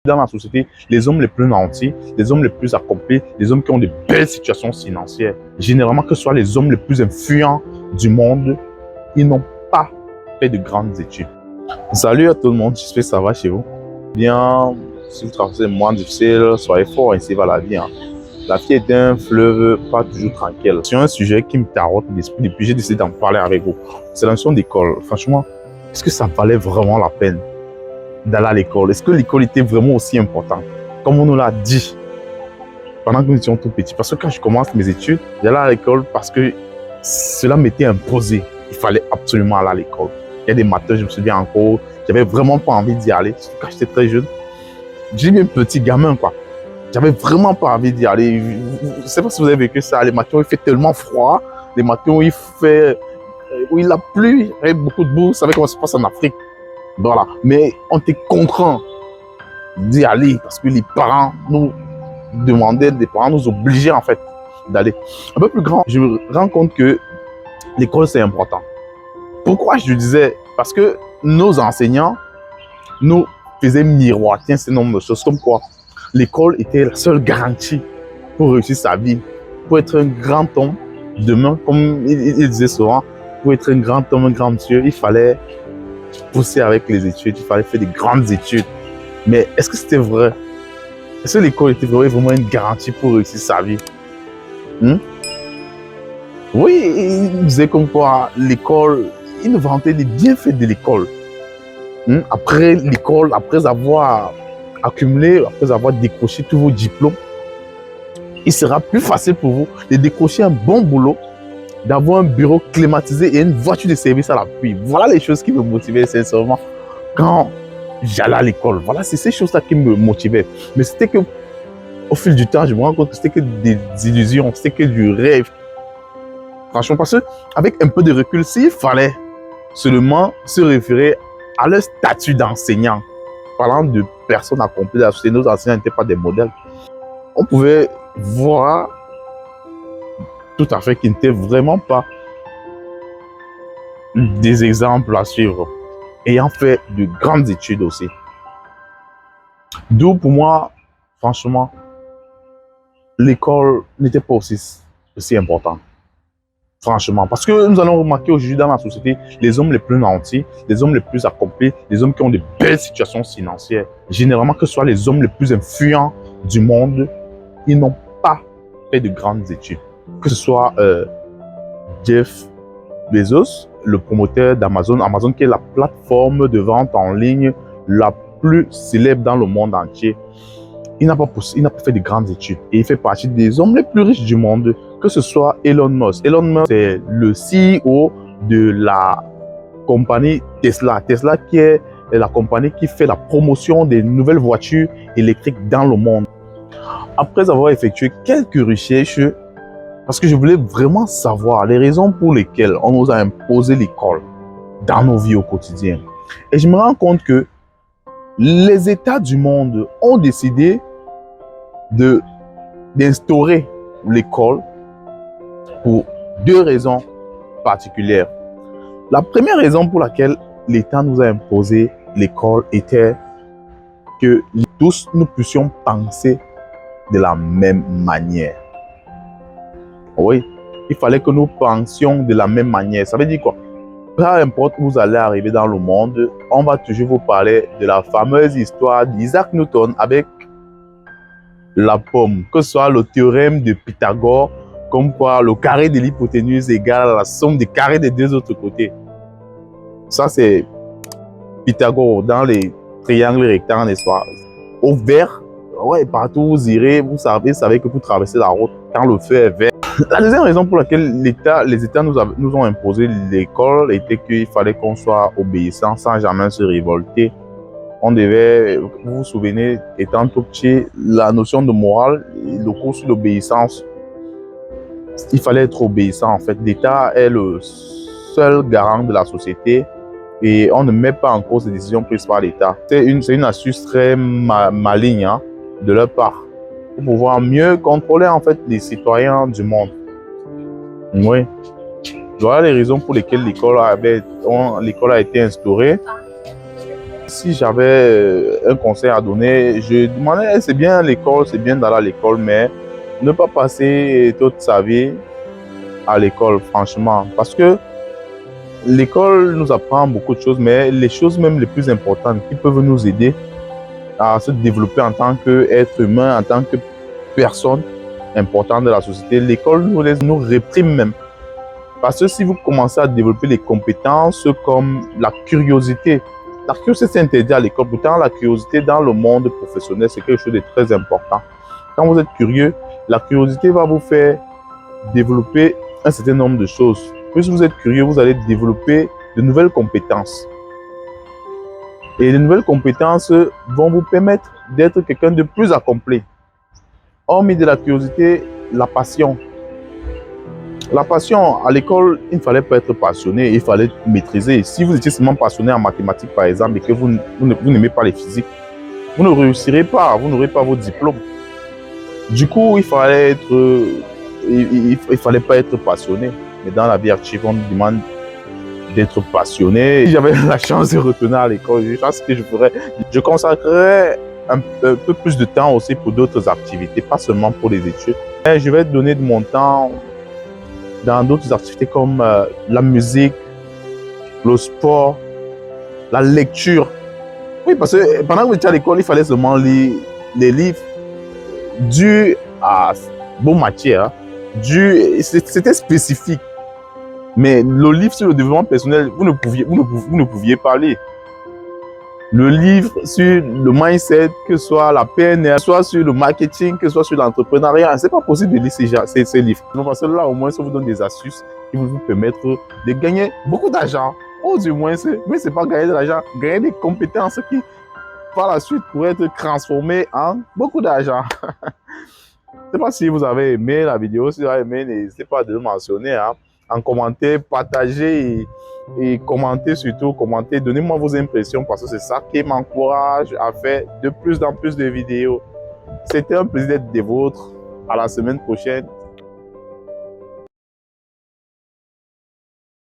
Dans la société, les hommes les plus nantis, les hommes les plus accomplis, les hommes qui ont de belles situations financières, généralement que ce soit les hommes les plus influents du monde, ils n'ont pas fait de grandes études. Salut à tout le monde, j'espère que ça va chez vous. Bien, si vous traversez un moment difficile, soyez fort, ainsi va la vie. La vie est un fleuve pas toujours tranquille. C'est un sujet qui me tarote l'esprit depuis, j'ai décidé d'en parler avec vous. C'est la notion d'école. Franchement, est-ce que ça valait vraiment la peine d'aller à l'école? Est-ce que l'école était vraiment aussi importante comme on nous l'a dit pendant que nous étions tout petits? Parce que quand je commence mes études, j'allais à l'école parce que cela m'était imposé. Il fallait absolument aller à l'école. Il y a des matins, je me souviens encore, j'avais vraiment pas envie d'y aller. Surtout quand j'étais très jeune. J'ai mis un petit gamin, quoi. J'avais vraiment pas envie d'y aller. Je ne sais pas si vous avez vécu ça. Les matins où il fait tellement froid, les matins où il a plu, il y a beaucoup de boue. Vous savez comment ça se passe en Afrique. Voilà. Mais on était contraint d'y aller parce que les parents nous demandaient, les parents nous obligeaient en fait d'aller. Un peu plus grand, je me rends compte que l'école c'est important. Pourquoi je le disais? Parce que nos enseignants nous faisaient miroiter un certain nombre de choses, comme quoi l'école était la seule garantie pour réussir sa vie, pour être un grand homme. Demain, comme il disait souvent, pour être un grand homme, un grand monsieur, il fallait pousser avec les études, il fallait faire des grandes études. Mais est-ce que c'était vrai? Est-ce que l'école était vraiment une garantie pour réussir sa vie? Oui, il disait comme quoi l'école, il nous vantait les bienfaits de l'école. Après l'école, après avoir accumulé, après avoir décroché tous vos diplômes, il sera plus facile pour vous de décrocher un bon boulot, d'avoir un bureau climatisé et une voiture de service à l'appui. Voilà les choses qui me motivaient sincèrement quand j'allais à l'école. Voilà, c'est ces choses-là qui me motivaient. Mais c'était que, au fil du temps, je me rends compte que c'était que des illusions, c'était que du rêve. Franchement, parce qu'avec un peu de recul, s'il fallait seulement se référer à leur statut d'enseignant, parlant de personnes accomplies de la société, nos enseignants n'étaient pas des modèles. On pouvait voir tout à fait qu'ils n'étaient vraiment pas des exemples à suivre, ayant fait de grandes études aussi. D'où pour moi, franchement, l'école n'était pas aussi importante. Franchement, parce que nous allons remarquer aujourd'hui dans la société, les hommes les plus nantis, les hommes les plus accomplis, les hommes qui ont de belles situations financières, généralement que ce soit les hommes les plus influents du monde, ils n'ont pas fait de grandes études. Que ce soit Jeff Bezos, le promoteur d'Amazon, Amazon qui est la plateforme de vente en ligne la plus célèbre dans le monde entier. Il n'a pas fait de grandes études et il fait partie des hommes les plus riches du monde, que ce soit Elon Musk. Elon Musk, c'est le CEO de la compagnie Tesla. Tesla qui est la compagnie qui fait la promotion des nouvelles voitures électriques dans le monde. Après avoir effectué quelques recherches, parce que je voulais vraiment savoir les raisons pour lesquelles on nous a imposé l'école dans nos vies au quotidien. Et je me rends compte que les États du monde ont décidé d'instaurer l'école pour deux raisons particulières. La première raison pour laquelle l'État nous a imposé l'école était que tous nous puissions penser de la même manière. Oui, il fallait que nous pensions de la même manière. Ça veut dire quoi? Peu importe où vous allez arriver dans le monde, on va toujours vous parler de la fameuse histoire d'Isaac Newton avec la pomme. Que ce soit le théorème de Pythagore, comme quoi le carré de l'hypoténuse égale à la somme des carrés des deux autres côtés. Ça, c'est Pythagore dans les triangles rectangles, n'est-ce pas? Au vert, ouais, partout où vous irez, vous savez que vous traversez la route quand le feu est vert. La deuxième raison pour laquelle les États nous ont imposé l'école était qu'il fallait qu'on soit obéissant sans jamais se révolter. On devait, vous vous souvenez, étant tout petit, la notion de morale, le cours sur l'obéissance, il fallait être obéissant en fait. L'État est le seul garant de la société et on ne met pas en cause les décisions prises par l'État. C'est une astuce très maligne de leur part, pour pouvoir mieux contrôler en fait les citoyens du monde. Oui. Voilà les raisons pour lesquelles l'école a été instaurée. Si j'avais un conseil à donner, je demandais, c'est bien l'école, c'est bien d'aller à l'école, mais ne pas passer toute sa vie à l'école, franchement. Parce que l'école nous apprend beaucoup de choses, mais les choses même les plus importantes qui peuvent nous aider à se développer en tant qu'être humain, en tant que personne importante de la société, l'école nous réprime même. Parce que si vous commencez à développer les compétences comme la curiosité c'est interdit à l'école. Pourtant, la curiosité dans le monde professionnel, c'est quelque chose de très important. Quand vous êtes curieux, la curiosité va vous faire développer un certain nombre de choses. Plus vous êtes curieux, vous allez développer de nouvelles compétences. Et les nouvelles compétences vont vous permettre d'être quelqu'un de plus accompli. Hormis de la curiosité, la passion. La passion, à l'école, il ne fallait pas être passionné, il fallait maîtriser. Si vous étiez seulement passionné en mathématiques, par exemple, et que vous n'aimez pas les physiques, vous ne réussirez pas, vous n'aurez pas vos diplômes. Du coup, il fallait pas être passionné. Mais dans la vie active, on nous demande d'être passionné. Si j'avais la chance de retourner à l'école, je pense que je ferais. Je consacrerais un peu plus de temps aussi pour d'autres activités, pas seulement pour les études. Mais je vais donner de mon temps dans d'autres activités comme la musique, le sport, la lecture. Oui, parce que pendant que vous étiez à l'école, il fallait seulement lire les livres dus à bonne matière. C'était spécifique. Mais le livre sur le développement personnel, vous ne pouviez pas lire. Le livre sur le mindset, que ce soit la PNL, que ce soit sur le marketing, que ce soit sur l'entrepreneuriat, c'est pas possible de lire ces livres. Donc, parce que là, au moins, ça vous donne des astuces qui vont vous permettre de gagner beaucoup d'argent. Ou du moins, mais c'est pas gagner de l'argent, gagner des compétences qui, par la suite, pourraient être transformées en beaucoup d'argent. Je ne sais pas si vous avez aimé la vidéo. Si vous avez aimé, n'hésitez pas à le mentionner en commentaire, partagez et commentez surtout, commentez, donnez-moi vos impressions parce que c'est ça qui m'encourage à faire de plus en plus de vidéos. C'était un plaisir d'être des vôtres. À la semaine prochaine.